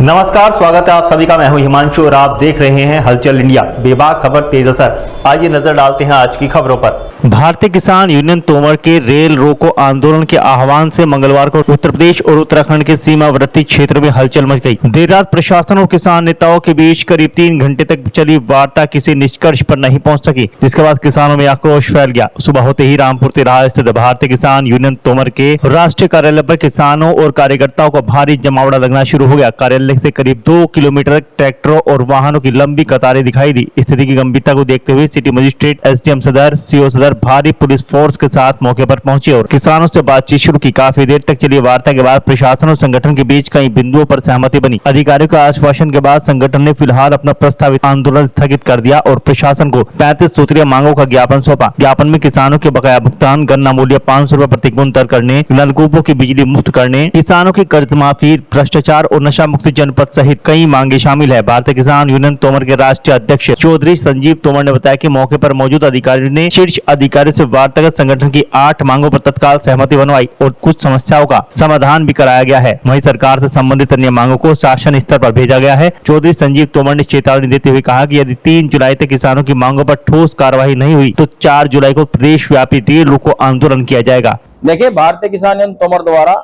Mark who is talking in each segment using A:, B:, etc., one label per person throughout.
A: नमस्कार, स्वागत है आप सभी का। मैं हूं हिमांशु और आप देख रहे हैं हलचल इंडिया। बेबाक खबर तेज असर। आइए नजर डालते हैं आज की खबरों पर। भारतीय किसान यूनियन तोमर के रेल रोको आंदोलन के आह्वान से मंगलवार को उत्तर प्रदेश और उत्तराखंड के सीमावर्ती क्षेत्र में हलचल मच गई। देर रात प्रशासन और किसान नेताओं के बीच करीब 3 घंटे तक चली वार्ता किसी निष्कर्ष पर नहीं पहुंच सकी, जिसके बाद किसानों में आक्रोश फैल गया। सुबह होते ही रामपुर तिराहा स्थित भारतीय किसान यूनियन तोमर के राष्ट्रीय कार्यालय पर किसानों और कार्यकर्ताओं को भारी जमावड़ा लगना शुरू हो गया। कार्यालय से करीब 2 किलोमीटर ट्रैक्टरों और वाहनों की लंबी कतारें दिखाई दी। स्थिति की गंभीरता को देखते हुए सिटी मजिस्ट्रेट, एसडीएम सदर, सीओ सदर भारी पुलिस फोर्स के साथ मौके पर पहुंचे और किसानों से बातचीत शुरू की। काफी देर तक चली वार्ता के बाद प्रशासन और संगठन के बीच कई बिंदुओं पर सहमति बनी। अधिकारियों के आश्वासन के बाद संगठन ने फिलहाल अपना प्रस्तावित आंदोलन स्थगित कर दिया और प्रशासन को 35 सूत्रीय मांगों का ज्ञापन सौंपा। ज्ञापन में किसानों के बकाया भुगतान, गन्ना मूल्य 500 रुपए प्रति क्विंटल करने, नलकूपों की बिजली मुफ्त करने, किसानों की कर्ज माफी, भ्रष्टाचार और नशा मुक्त जनपद सहित कई मांगे शामिल है। भारतीय किसान यूनियन तोमर के राष्ट्रीय अध्यक्ष चौधरी संजीव तोमर ने बताया कि मौके पर मौजूद अधिकारियों ने शीर्ष अधिकारियों से वार्ता कर संगठन की 8 मांगों पर तत्काल सहमति बनवाई और कुछ समस्याओं का समाधान भी कराया गया है। वहीं सरकार से संबंधित अन्य मांगों को शासन स्तर पर भेजा गया है। चौधरी संजीव तोमर ने चेतावनी देते हुए कहा कि यदि 3 जुलाई तक किसानों की मांगों पर ठोस कार्रवाई नहीं हुई तो 4 जुलाई को प्रदेश व्यापी रेल रोको आंदोलन किया जाएगा।
B: देखिए, भारतीय किसान यूनियन तोमर द्वारा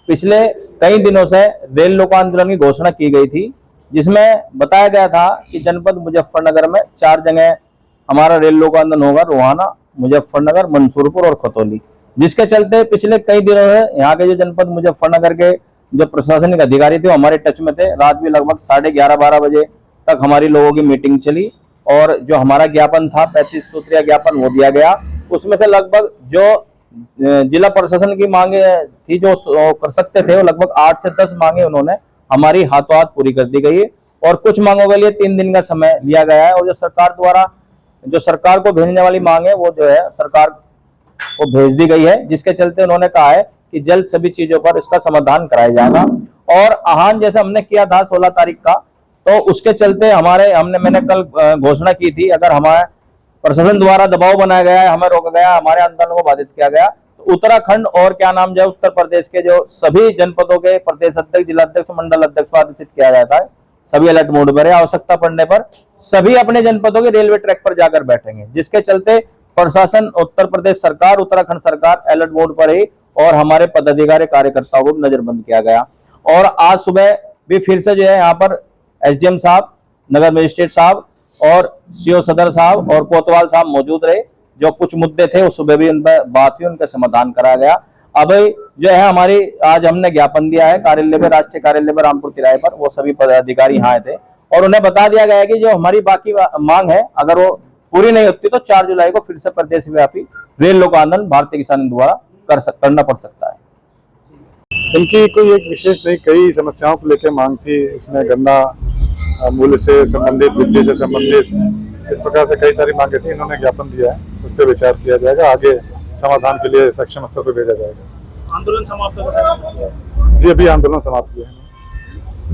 B: पिछले कई दिनों से रेल रोको आंदोलन की घोषणा की गई थी, जिसमें बताया गया था कि जनपद मुजफ्फरनगर में 4 जगह हमारा रेल रोको आंदोलन होगा, रोहाना, मुजफ्फरनगर, मंसूरपुर और खतौली। जिसके चलते पिछले कई दिनों से यहाँ के जो जनपद मुजफ्फरनगर के जो प्रशासनिक अधिकारी थे वो हमारे टच में थे। रात भी लगभग 11:30-12 बजे तक हमारी लोगों की मीटिंग चली और जो हमारा ज्ञापन था 35 सूत्रीय ज्ञापन वो दिया गया। उसमें से लगभग जो जिला प्रशासन की मांगे थी जो कर सकते थे वो लगभग 8 से 10 मांगे उन्होंने हमारी हाथों हाथ पूरी कर दी गई है और कुछ मांगों के लिए 3 दिन का समय लिया गया है। और जो सरकार द्वारा जो सरकार को भेजने वाली मांग है वो जो है सरकार को भेज दी गई है, जिसके चलते उन्होंने कहा है कि जल्द सभी चीजों पर इसका समाधान कराया जाएगा। और आह्वान जैसे हमने किया था 16 तारीख का, तो उसके चलते मैंने कल घोषणा की थी, अगर हमारे प्रशासन द्वारा दबाव बनाया गया है, हमें रोका गया, हमारे आंदोलन को बाधित किया गया, तो उत्तराखंड और उत्तर प्रदेश के जो सभी जनपदों के प्रदेश अध्यक्ष, जिला अध्यक्ष, मंडल अध्यक्ष को आदेशित किया जाता है। सभी अलर्ट मोड पर है। आवश्यकता पड़ने पर सभी अपने जनपदों के रेलवे ट्रैक पर जाकर बैठेंगे, जिसके चलते प्रशासन, उत्तर प्रदेश सरकार, उत्तराखंड सरकार अलर्ट मोड पर है और हमारे पदाधिकारी कार्यकर्ताओं को नजरबंद किया गया। और आज सुबह भी फिर से जो है यहाँ पर एसडीएम साहब, नगर मजिस्ट्रेट साहब और सीओ सदर साहब और कोतवाल साहब मौजूद रहे। जो कुछ मुद्दे थे उस सुबह भी उन पर बात हुई, उनका समाधान कराया गया। अब जो है हमारी आज हमने ज्ञापन दिया है कार्यालय में, राष्ट्रीय कार्यालय में रामपुर तिराहे पर, वो सभी पदाधिकारी यहाँ आए थे और उन्हें बता दिया गया है कि जो हमारी बाकी मांग है अगर वो पूरी नहीं होती तो 4 जुलाई को फिर से प्रदेश व्यापी रेल रोको आंदोलन भारतीय किसान द्वारा करना पड़ सकता है।
C: इनकी कोई एक विशेष नहीं, कई समस्याओं को लेकर मांग थी। इसमें गन्ना मूल्य से संबंधित, बिजली से संबंधित, इस प्रकार से कई सारी मांगे थी। इन्होंने ज्ञापन दिया है, उस पर विचार किया जाएगा, आगे समाधान के लिए सक्षम स्तर पर भेजा जाएगा।
D: आंदोलन समाप्त हो
C: जी, अभी आंदोलन समाप्त हुआ है।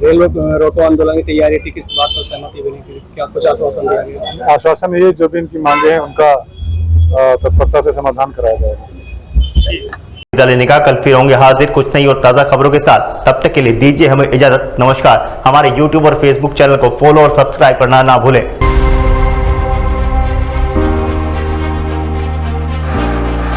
D: रेल रोको आंदोलन की तैयारी थी, किस बात पर सहमति बनी थी, क्या कुछ आश्वासन दिया गया?
C: आश्वासन ये जो भी इनकी मांगे हैं उनका तत्परता से समाधान कराया जाएगा।
A: लेने का कल फिर होंगे हाजिर कुछ नई और ताजा खबरों के साथ। तब तक के लिए दीजिए हमें इजाजत। नमस्कार। हमारे YouTube और Facebook चैनल को फॉलो और सब्सक्राइब करना ना भूलें।